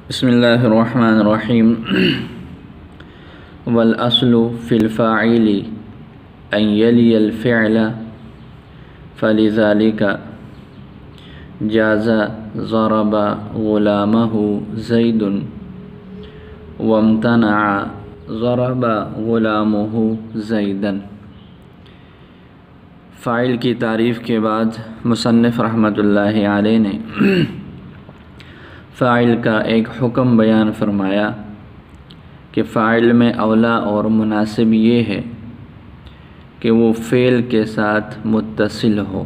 بسم اللہ الرحمن الرحیم والاصل فی الفاعل ان یلی الفعل فلذلك جاز ضرب غلامه زید وامتنع ضرب غلامه زیدا۔ فاعل کی تعریف کے بعد مصنف رحمۃ اللہ علیہ نے فاعل کا ایک حکم بیان فرمایا کہ فاعل میں اولا اور مناسب یہ ہے کہ وہ فعل کے ساتھ متصل ہو،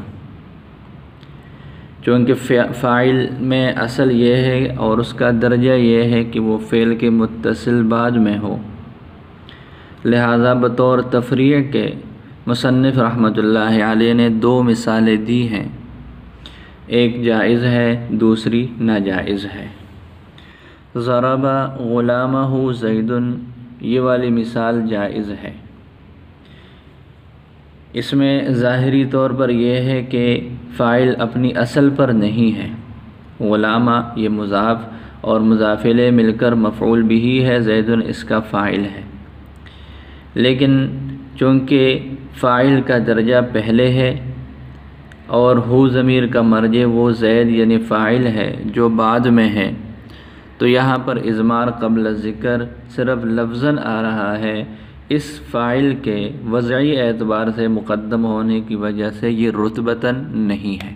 چونکہ فاعل میں اصل یہ ہے اور اس کا درجہ یہ ہے کہ وہ فعل کے متصل بعد میں ہو، لہذا بطور تفریع کے مصنف رحمۃ اللہ علیہ نے دو مثالیں دی ہیں، ایک جائز ہے دوسری ناجائز ہے۔ ضرب غلامہ زید، یہ والی مثال جائز ہے، اس میں ظاہری طور پر یہ ہے کہ فاعل اپنی اصل پر نہیں ہے، غلامہ یہ مضاف اور مضاف الیہ مل کر مفعول بہ ہے، زید اس کا فاعل ہے، لیکن چونکہ فاعل کا درجہ پہلے ہے اور ہو ضمیر کا مرجع وہ زید یعنی فاعل ہے جو بعد میں ہے، تو یہاں پر اضمار قبل ذکر صرف لفظاً آ رہا ہے، اس فاعل کے وضعی اعتبار سے مقدم ہونے کی وجہ سے یہ رتبتاً نہیں ہے،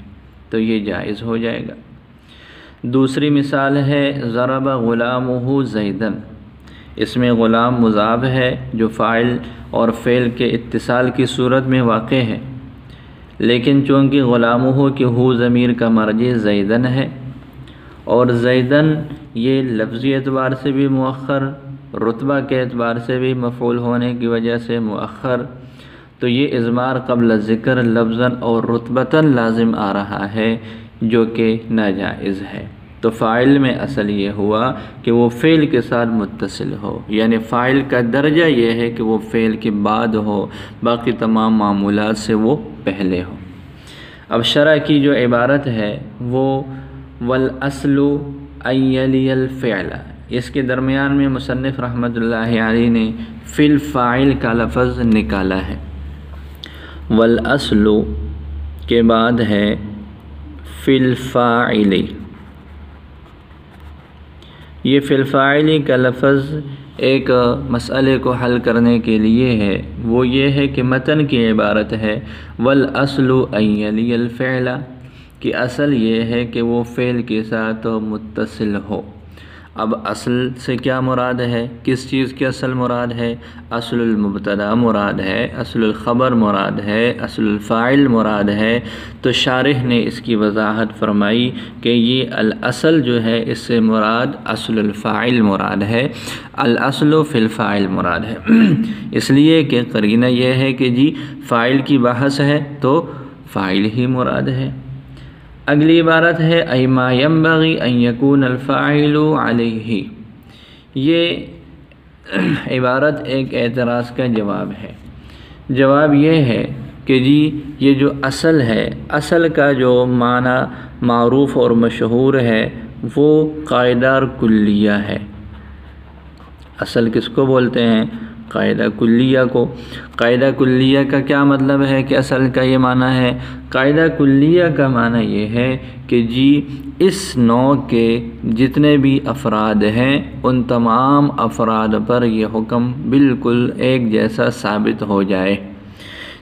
تو یہ جائز ہو جائے گا۔ دوسری مثال ہے ضرب غلامہ زیداً، اس میں غلام مضاف ہے جو فاعل اور فعل کے اتصال کی صورت میں واقع ہے، لیکن چونکہ غلامہ کی ہو ضمیر کا مرجع زیدن ہے اور زیدن یہ لفظی اعتبار سے بھی مؤخر، رتبہ کے اعتبار سے بھی مفعول ہونے کی وجہ سے مؤخر، تو یہ اضمار قبل ذکر لفظاً اور رتبتاً لازم آ رہا ہے جو کہ ناجائز ہے۔ تو فاعل میں اصل یہ ہوا کہ وہ فعل کے ساتھ متصل ہو، یعنی فاعل کا درجہ یہ ہے کہ وہ فعل کے بعد ہو، باقی تمام معمولات سے وہ پہلے ہو۔ اب شرح کی جو عبارت ہے وہ والاصل ان یلی الفعل، اس کے درمیان میں مصنف رحمۃ اللہ علیہ نے فی الفاعل کا لفظ نکالا ہے، والاصل کے بعد ہے فی الفاعل، یہ فی الفاعل کا لفظ ایک مسئلے کو حل کرنے کے لیے ہے، وہ یہ ہے کہ متن کی عبارت ہے والاصل ان یلی الفعل، کہ اصل یہ ہے کہ وہ فعل کے ساتھ متصل ہو۔ اب اصل سے کیا مراد ہے، کس چیز کی اصل مراد ہے؟ اصل المبتدا مراد ہے، اصل الخبر مراد ہے، اصل الفاعل مراد ہے، تو شارح نے اس کی وضاحت فرمائی کہ یہ الاصل جو ہے اس سے مراد اصل الفاعل مراد ہے، الاصل فی الفاعل مراد ہے، اس لیے کہ قرینہ یہ ہے کہ جی فاعل کی بحث ہے تو فاعل ہی مراد ہے۔ اگلی عبارت ہے ای ما ینبغی ان یکون الفاعل علیہ، یہ عبارت ایک اعتراض کا جواب ہے۔ جواب یہ ہے کہ جی یہ جو اصل ہے، اصل کا جو معنی معروف اور مشہور ہے وہ قاعدہ کلیہ ہے۔ اصل کس کو بولتے ہیں؟ قاعدہ کلیہ کو۔ قاعدہ کلیہ کا کیا مطلب ہے کہ اصل کا یہ معنی ہے؟ قاعدہ کلیہ کا معنی یہ ہے کہ جی اس نوع کے جتنے بھی افراد ہیں ان تمام افراد پر یہ حکم بالکل ایک جیسا ثابت ہو جائے،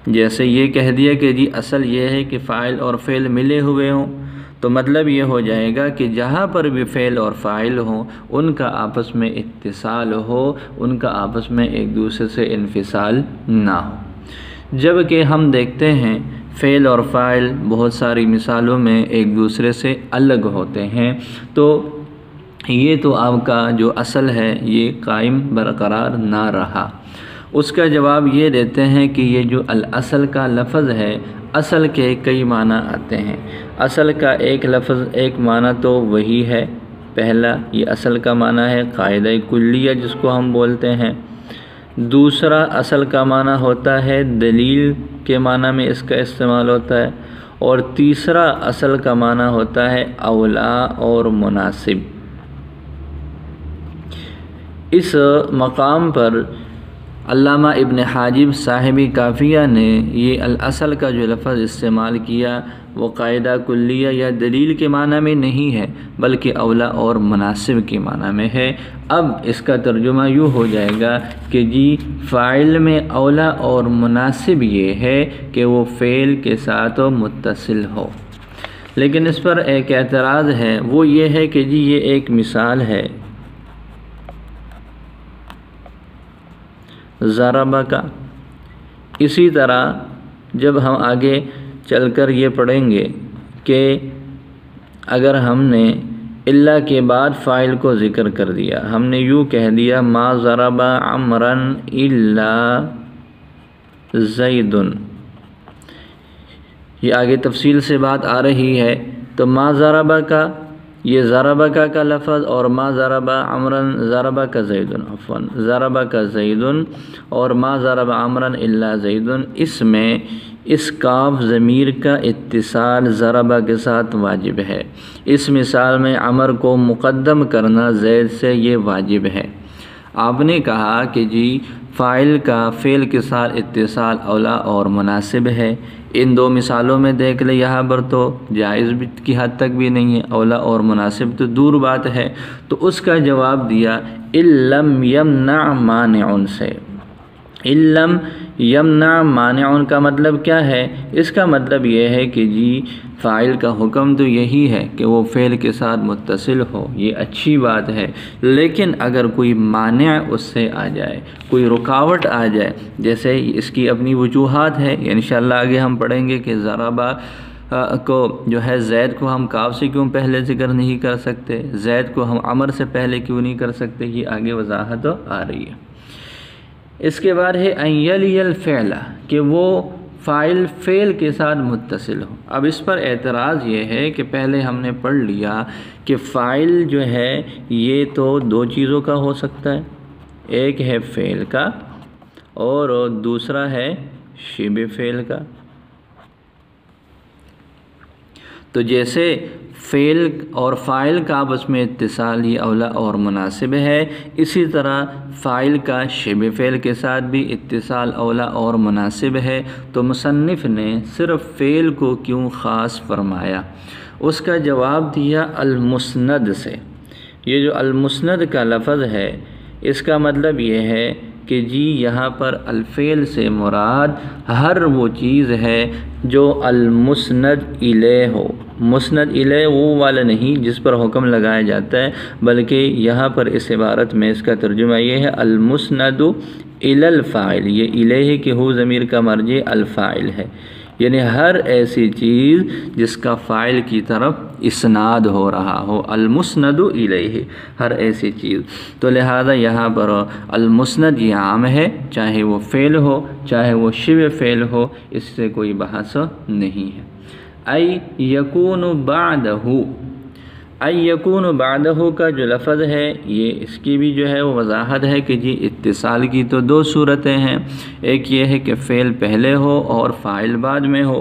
جیسے یہ کہہ دیا کہ جی اصل یہ ہے کہ فاعل اور فعل ملے ہوئے ہوں، تو مطلب یہ ہو جائے گا کہ جہاں پر بھی فعل اور فاعل ہوں ان کا آپس میں اتصال ہو، ان کا آپس میں ایک دوسرے سے انفصال نہ ہو۔ جبکہ ہم دیکھتے ہیں فعل اور فاعل بہت ساری مثالوں میں ایک دوسرے سے الگ ہوتے ہیں، تو یہ تو آپ کا جو اصل ہے یہ قائم برقرار نہ رہا۔ اس کا جواب یہ دیتے ہیں کہ یہ جو الاصل کا لفظ ہے، اصل کے کئی معنی آتے ہیں۔ اصل کا ایک لفظ ایک معنی تو وہی ہے، پہلا یہ اصل کا معنی ہے قاعدہ کلیہ جس کو ہم بولتے ہیں، دوسرا اصل کا معنی ہوتا ہے دلیل کے معنی میں اس کا استعمال ہوتا ہے، اور تیسرا اصل کا معنی ہوتا ہے اولا اور مناسب۔ اس مقام پر علامہ ابن حاجب صاحب کافیہ نے یہ الاصل کا جو لفظ استعمال کیا وہ قاعدہ کلیہ یا دلیل کے معنی میں نہیں ہے، بلکہ اولا اور مناسب کے معنی میں ہے۔ اب اس کا ترجمہ یوں ہو جائے گا کہ جی فاعل میں اولا اور مناسب یہ ہے کہ وہ فعل کے ساتھ متصل ہو۔ لیکن اس پر ایک اعتراض ہے، وہ یہ ہے کہ جی یہ ایک مثال ہے ضربہ کا۔ اسی طرح جب ہم آگے چل کر یہ پڑھیں گے کہ اگر ہم نے الا کے بعد فاعل کو ذکر کر دیا، ہم نے یوں کہہ دیا ما ضرب عمرا الا زید، یہ آگے تفصیل سے بات آ رہی ہے، تو ما ضربہ کا یہ ضربہ کا لفظ اور ما ضرب عمرا ضربہ کا زید، عفوا ضربہ کا زید اور ما ضرب عمرا الا زید، اس میں اس کاف ضمیر کا اتصال ضربہ کے ساتھ واجب ہے۔ اس مثال میں عمر کو مقدم کرنا زید سے یہ واجب ہے۔ آپ نے کہا کہ جی فاعل کا فعل کے ساتھ اتصال اولا اور مناسب ہے۔ ان دو مثالوں میں دیکھ لیں، یہاں پر تو جائز کی حد تک بھی نہیں ہے، اولا اور مناسب تو دور بات ہے۔ تو اس کا جواب دیا اِلَّمْ يَمْنَعْ مَانِعٌ سے۔ اِلَّمْ یمنع مانع کا مطلب کیا ہے؟ اس کا مطلب یہ ہے کہ جی فاعل کا حکم تو یہی ہے کہ وہ فعل کے ساتھ متصل ہو، یہ اچھی بات ہے، لیکن اگر کوئی مانع اس سے آ جائے، کوئی رکاوٹ آ جائے، جیسے اس کی اپنی وجوہات ہے، انشاءاللہ آگے ہم پڑھیں گے کہ ضربہ کو جو ہے زید کو ہم کاف سے کیوں پہلے ذکر نہیں کر سکتے، زید کو ہم عمر سے پہلے کیوں نہیں کر سکتے، یہ آگے وضاحت آ رہی ہے۔ اس کے بعد ہے ان یلی الفعل، کہ وہ فاعل فعل کے ساتھ متصل ہو۔ اب اس پر اعتراض یہ ہے کہ پہلے ہم نے پڑھ لیا کہ فاعل جو ہے یہ تو دو چیزوں کا ہو سکتا ہے، ایک ہے فعل کا اور دوسرا ہے شبہ فعل کا۔ تو جیسے فعل اور فاعل کا آپس میں اتصال یہ اولا اور مناسب ہے، اسی طرح فاعل کا شبہ فعل کے ساتھ بھی اتصال اولا اور مناسب ہے۔ تو مصنف نے صرف فعل کو کیوں خاص فرمایا؟ اس کا جواب دیا المسند سے۔ یہ جو المسند کا لفظ ہے اس کا مطلب یہ ہے کہ جی یہاں پر الفعل سے مراد ہر وہ چیز ہے جو المسند الیہ ہو۔ مسند الیہ وہ والا نہیں جس پر حکم لگایا جاتا ہے، بلکہ یہاں پر اس عبارت میں اس کا ترجمہ یہ ہے المسند الی الفاعل، یہ الیہ کہ ہو ضمیر کا مرجع الفاعل ہے، یعنی ہر ایسی چیز جس کا فاعل کی طرف اسناد ہو رہا ہو، المسند الیہ، ہر ایسی چیز۔ تو لہذا یہاں پر المسند یہ عام ہے، چاہے وہ فعل ہو چاہے وہ شبہ فعل ہو، اس سے کوئی بحث نہیں ہے۔ ای یکون بعدہ، ای یکون بعدہ کا جو لفظ ہے یہ اس کی بھی جو ہے وہ وضاحت ہے کہ جی اتصال کی تو دو صورتیں ہیں، ایک یہ ہے کہ فعل پہلے ہو اور فاعل بعد میں ہو،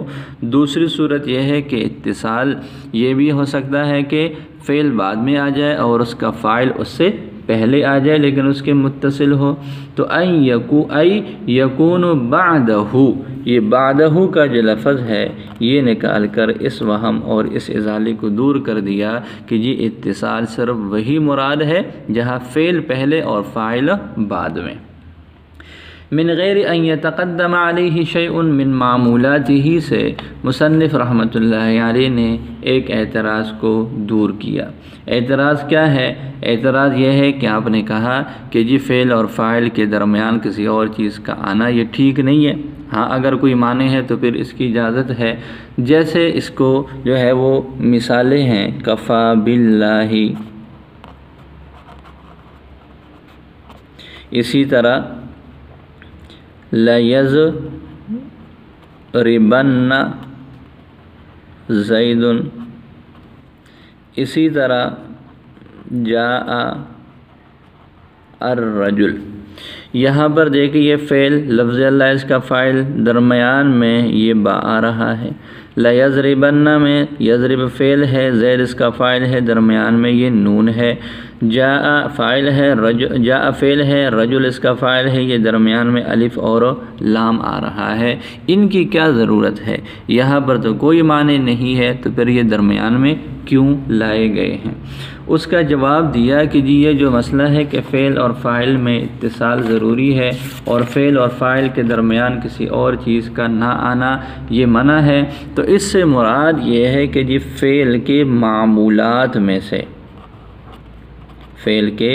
دوسری صورت یہ ہے کہ اتصال یہ بھی ہو سکتا ہے کہ فعل بعد میں آ جائے اور اس کا فاعل اس سے پہلے آ جائے لیکن اس کے متصل ہو۔ تو ای یکون بعدہ، یہ بعدہ کا جو لفظ ہے یہ نکال کر اس وہم اور اس ازالے کو دور کر دیا کہ جی اتصال صرف وہی مراد ہے جہاں فعل پہلے اور فاعل بعد میں۔ من غیر ان یتقدم علیہ شیء من معمولاتہ سے مصنف رحمۃ اللہ علیہ نے ایک اعتراض کو دور کیا۔ اعتراض کیا ہے؟ اعتراض یہ ہے کہ آپ نے کہا کہ جی فعل اور فاعل کے درمیان کسی اور چیز کا آنا یہ ٹھیک نہیں ہے، ہاں اگر کوئی معنی ہے تو پھر اس کی اجازت ہے، جیسے اس کو جو ہے وہ مثالیں ہیں کفا باللہ، اسی طرح لَيَضْرِبَنَّ زَيْدٌ، اسی طرح جاء الرجل۔ یہاں پر دیکھیں یہ فعل لفظ اللہ اس کا فاعل درمیان میں یہ با آ رہا ہے، لَيَضْرِبَنَّ میں یضرب فعل ہے، زید اس کا فاعل ہے، درمیان میں یہ نون ہے۔ جاء فاعل ہے، جاء فعل ہے، رجل اس کا فاعل ہے، یہ درمیان میں الف اور لام آ رہا ہے، ان کی کیا ضرورت ہے؟ یہاں پر تو کوئی معنی نہیں ہے، تو پھر یہ درمیان میں کیوں لائے گئے ہیں؟ اس کا جواب دیا کہ جی یہ جو مسئلہ ہے کہ فعل اور فاعل میں اتصال ضروری ہے اور فعل اور فاعل کے درمیان کسی اور چیز کا نہ آنا یہ منع ہے، تو اس سے مراد یہ ہے کہ جی فعل کے معمولات میں سے، فعل کے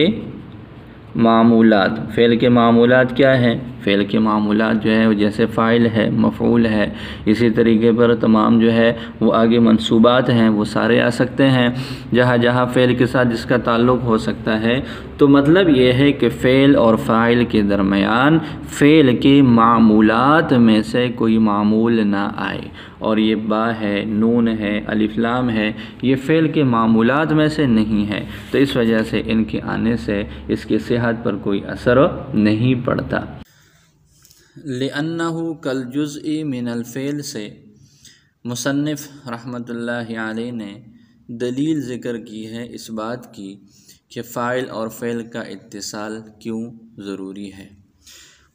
معمولات کیا ہیں؟ فعل کے معمولات جو ہے جیسے فاعل ہے، مفعول ہے، اسی طریقے پر تمام جو ہے وہ آگے منصوبات ہیں وہ سارے آ سکتے ہیں، جہاں جہاں فعل کے ساتھ جس کا تعلق ہو سکتا ہے۔ تو مطلب یہ ہے کہ فعل اور فاعل کے درمیان فعل کے معمولات میں سے کوئی معمول نہ آئے، اور یہ با ہے، نون ہے، الف لام ہے، یہ فعل کے معمولات میں سے نہیں ہے، تو اس وجہ سے ان کے آنے سے اس کی صحت پر کوئی اثر نہیں پڑتا۔ لِأَنَّهُ كَالْجُزْءِ مِنَ الْفِعْلِ سے مصنف رحمۃ اللہ علیہ نے دلیل ذکر کی ہے اس بات کی کہ فاعل اور فعل کا اتصال کیوں ضروری ہے۔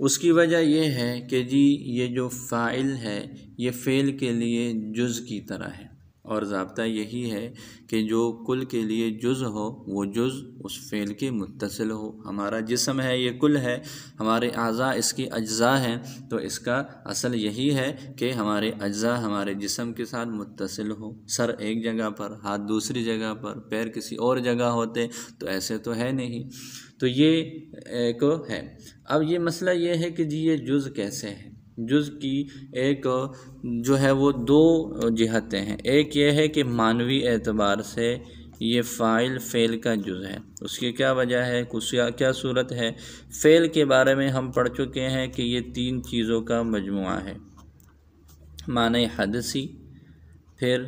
اس کی وجہ یہ ہے کہ جی یہ جو فاعل ہے یہ فعل کے لیے جز کی طرح ہے، اور ضابطہ یہی ہے کہ جو کل کے لیے جز ہو وہ جز اس فعل کے متصل ہو۔ ہمارا جسم ہے یہ کل ہے، ہمارے اعضاء اس کی اجزاء ہیں، تو اس کا اصل یہی ہے کہ ہمارے اجزاء ہمارے جسم کے ساتھ متصل ہو، سر ایک جگہ پر، ہاتھ دوسری جگہ پر، پیر کسی اور جگہ ہوتے، تو ایسے تو ہے نہیں، تو یہ ایک ہے۔ اب یہ مسئلہ یہ ہے کہ جی یہ جز کیسے ہے؟ جز کی ایک جو ہے وہ دو جہتیں ہیں، ایک یہ ہے کہ معنوی اعتبار سے یہ فاعل فعل کا جز ہے۔ اس کی کیا وجہ ہے، کیا صورت ہے؟ فعل کے بارے میں ہم پڑھ چکے ہیں کہ یہ تین چیزوں کا مجموعہ ہے، معنی حدثی، پھر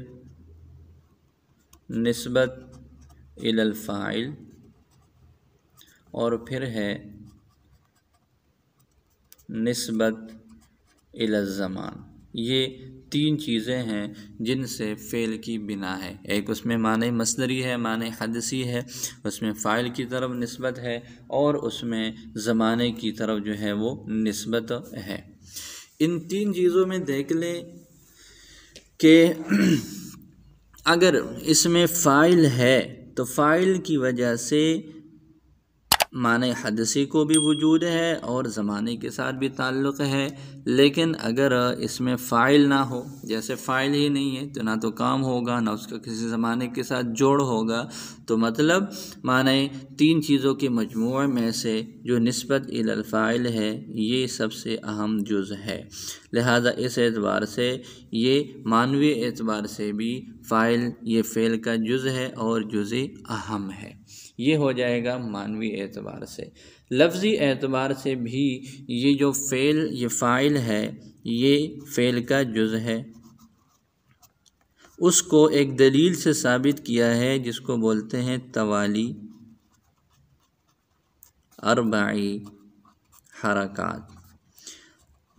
نسبت الی الفاعل، اور پھر ہے نسبت الی الزمان۔ یہ تین چیزیں ہیں جن سے فعل کی بنا ہے، ایک اس میں معنی مصدری ہے، معنی حدثی ہے، اس میں فاعل کی طرف نسبت ہے، اور اس میں زمانے کی طرف جو ہے وہ نسبت ہے۔ ان تین چیزوں میں دیکھ لیں کہ اگر اس میں فاعل ہے تو فاعل کی وجہ سے معنی حدثی کو بھی وجود ہے اور زمانے کے ساتھ بھی تعلق ہے، لیکن اگر اس میں فاعل نہ ہو، جیسے فاعل ہی نہیں ہے تو نہ تو کام ہوگا نہ اس کا کسی زمانے کے ساتھ جوڑ ہوگا، تو مطلب معنی تین چیزوں کے مجموعے میں سے جو نسبت الی الفاعل ہے یہ سب سے اہم جز ہے، لہذا اس اعتبار سے یہ معنوی اعتبار سے بھی فاعل یہ فعل کا جز ہے اور جز اہم ہے۔ یہ ہو جائے گا معنوی اعتبار سے۔ لفظی اعتبار سے بھی یہ جو فعل یہ فاعل ہے یہ فعل کا جز ہے، اس کو ایک دلیل سے ثابت کیا ہے جس کو بولتے ہیں توالی اربعی حرکات۔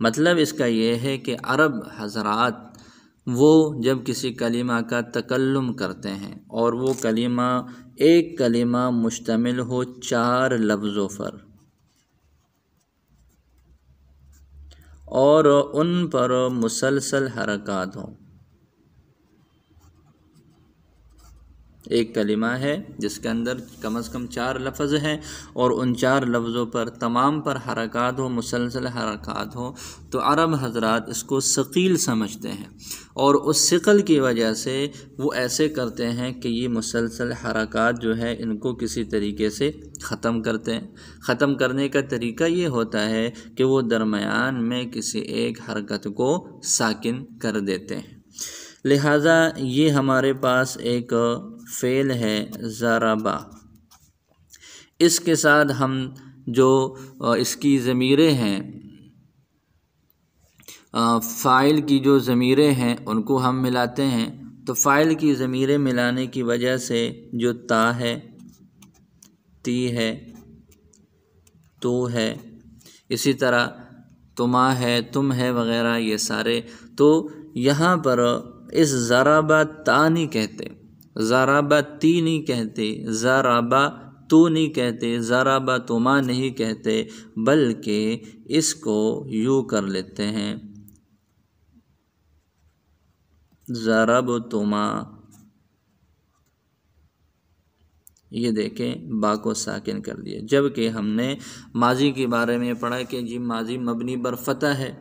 مطلب اس کا یہ ہے کہ عرب حضرات وہ جب کسی کلمہ کا تکلم کرتے ہیں اور وہ کلمہ ایک کلمہ مشتمل ہو 4 لفظوں پر اور ان پر مسلسل حرکات ہوں، ایک کلمہ ہے جس کے اندر کم از کم 4 لفظ ہیں اور ان 4 لفظوں پر تمام پر حرکات ہوں، مسلسل حرکات ہوں، تو عرب حضرات اس کو ثقیل سمجھتے ہیں، اور اس ثقل کی وجہ سے وہ ایسے کرتے ہیں کہ یہ مسلسل حرکات جو ہے ان کو کسی طریقے سے ختم کرتے ہیں۔ ختم کرنے کا طریقہ یہ ہوتا ہے کہ وہ درمیان میں کسی ایک حرکت کو ساکن کر دیتے ہیں۔ لہٰذا یہ ہمارے پاس ایک فعل ہے ضربہ، اس کے ساتھ ہم جو اس کی ضمیریں ہیں فاعل کی جو ضمیریں ہیں ان کو ہم ملاتے ہیں، تو فاعل کی ضمیریں ملانے کی وجہ سے جو تا ہے، تی ہے، تو ہے، اسی طرح تما ہے، تم ہے وغیرہ، یہ سارے، تو یہاں پر اس ضربہ تا نہیں کہتے، ضربہ تی نہیں کہتے، ضربہ تو نہیں کہتے، ضربتما نہیں کہتے، بلکہ اس کو یوں کر لیتے ہیں ضربتما۔ یہ دیکھیں با کو ساکن کر دیا، جبکہ ہم نے ماضی کے بارے میں پڑھا کہ جی ماضی مبنی بر فتح ہے،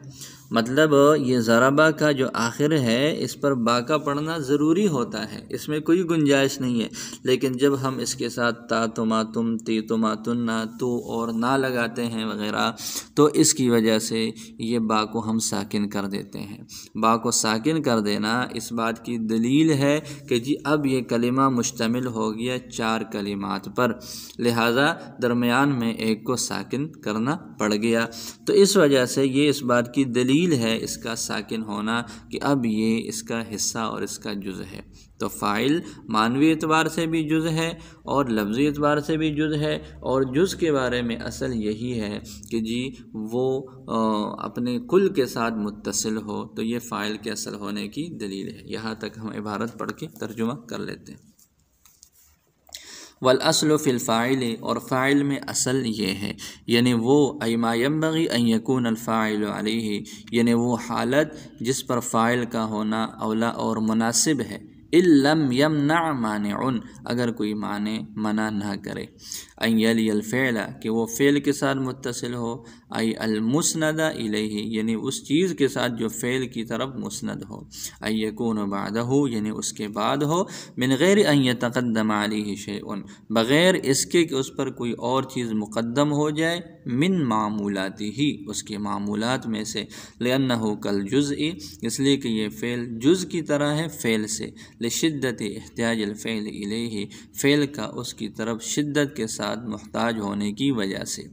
مطلب یہ ضربہ کا جو آخر ہے اس پر با کا پڑھنا ضروری ہوتا ہے، اس میں کوئی گنجائش نہیں ہے، لیکن جب ہم اس کے ساتھ تا تما تم تی تما تننا تو اور نہ لگاتے ہیں وغیرہ، تو اس کی وجہ سے یہ با کو ہم ساکن کر دیتے ہیں۔ با کو ساکن کر دینا اس بات کی دلیل ہے کہ جی اب یہ کلمہ مشتمل ہو گیا 4 کلمات پر، لہٰذا درمیان میں ایک کو ساکن کرنا پڑ گیا، تو اس وجہ سے یہ اس بات کی دلیل ہے اس کا ساکن ہونا کہ اب یہ اس کا حصہ اور اس کا جز ہے۔ تو فاعل معنوی اعتبار سے بھی جز ہے اور لفظی اعتبار سے بھی جز ہے، اور جز کے بارے میں اصل یہی ہے کہ جی وہ اپنے کل کے ساتھ متصل ہو، تو یہ فاعل کے اصل ہونے کی دلیل ہے۔ یہاں تک ہم عبارت پڑھ کے ترجمہ کر لیتے ہیں۔ والاصل فی الفاعل، اور فاعل میں اصل یہ ہے، یعنی وہ ای ما ینبغی ان یکون الفاعل علیہ، یعنی وہ حالت جس پر فاعل کا ہونا اولا اور مناسب ہے، ان لم یمنع مانع، اگر کوئی منع نہ کرے، ان یلی الفعل، کہ وہ فعل کے ساتھ متصل ہو، ای المسند الیہ، یعنی اس چیز کے ساتھ جو فعل کی طرف مسند ہو، ان یکون بعدہ، یعنی اس کے بعد ہو، من غیر ان یتقدم علیہ شیء، بغیر اس کے کہ اس پر کوئی اور چیز مقدم ہو جائے، من معمولاتی ہی، اس کے معمولات میں سے، لأنہ کالجزء، اس لیے کہ یہ فعل جز کی طرح ہے فعل سے، لشدت احتیاج الفعل الیہ، فعل کا اس کی طرف شدت کے ساتھ محتاج ہونے کی وجہ سے،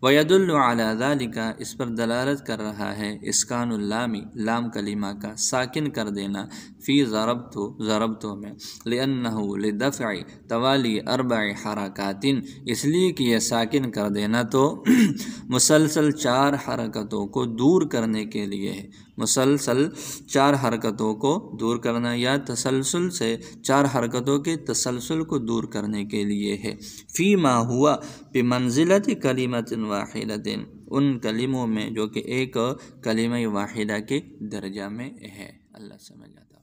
ویدل علی ذلک، اس پر دلالت کر رہا ہے اسکان اللام، لام کلمہ کا ساکن کر دینا، فی ضربتو میں، لأنہ لدفع توالی 4 حرکات، اس لیے کہ یہ ساکن کر دینا تو مسلسل 4 حرکتوں کو دور کرنے کے لیے ہے، مسلسل 4 حرکتوں کو دور کرنا یا تسلسل سے 4 حرکتوں کے تسلسل کو دور کرنے کے لیے ہے، فی ما ہوا بمنزلت کلمۃ واحدۃ، ان کلموں میں جو کہ ایک کلمہ واحدہ کے درجہ میں ہے۔ اللہ سمجھ آتا ہے۔